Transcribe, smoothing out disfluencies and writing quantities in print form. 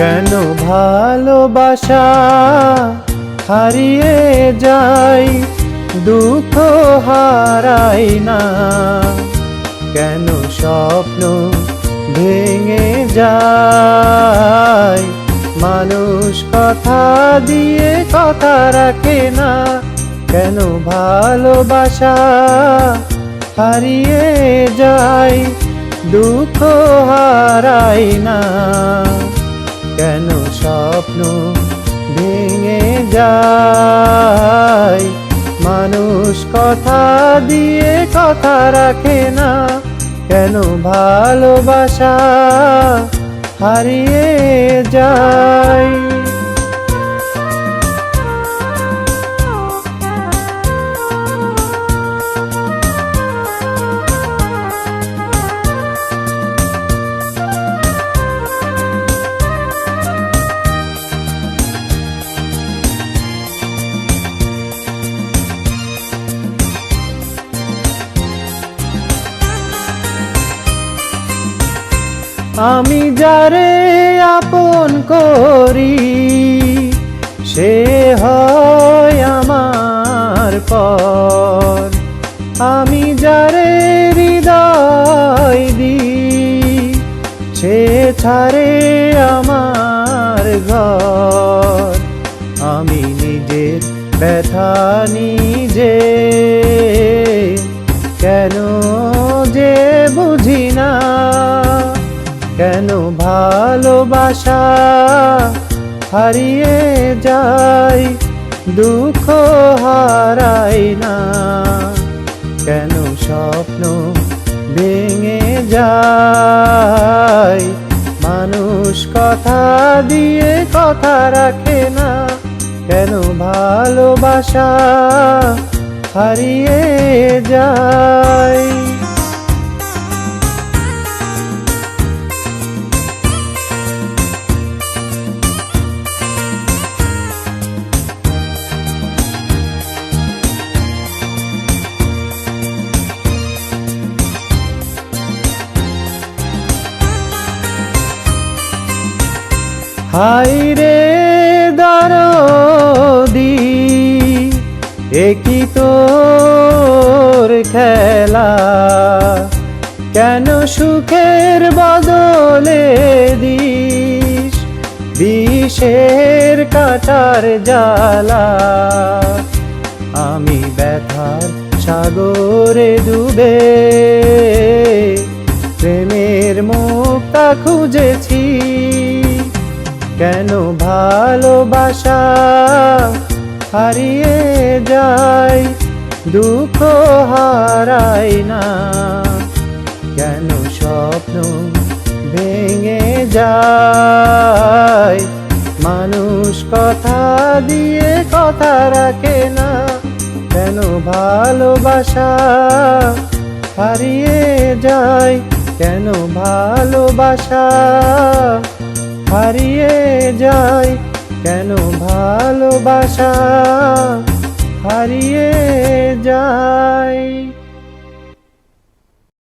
কেন ভালোবাসা হারিয়ে যায়, দুঃখ হারাই না? কেন স্বপ্ন ভেঙে যায়, মানুষ কথা দিয়ে কথা রাখে না? কেন ভালোবাসা হারিয়ে যায়, দুঃখ হারাই না? কেন স্বপ্ন ভেঙে যায়, মানুষ কথা দিয়ে কথা রাখে না? কেন ভালোবাসা হারিয়ে যায়? আমি যারে আপন করি, সে হয় আমার পর। আমি যারে হৃদয় দিই, সে ছাড়ে আমার ঘর। আমি নিজের ব্যথা নিজে কেন যে বুঝি না? কেন ভালোবাসা হারিয়ে যায়, দুঃখ হারাই না? কেন স্বপ্ন ভেঙে যায়, মানুষ কথা দিয়ে কথা রাখে না? কেন ভালোবাসা হারিয়ে যায়? হায়রে দরদি, একই তোর খেলা? কেন সুখের বদলে দিস বিষের কাটার জ্বালা? আমি ব্যথার সাগরে ডুবে প্রেমের মুক্তা খুঁজেছি। কেন ভালোবাসা হারিয়ে যায়, দুঃখ হারাই না? কেন স্বপ্ন ভেঙে যায়, মানুষ কথা দিয়ে কথা রাখে না? কেন ভালোবাসা হারিয়ে যায়, কেন ভালোবাসা হারিয়ে যায়, কেন ভালোবাসা হারিয়ে যায়?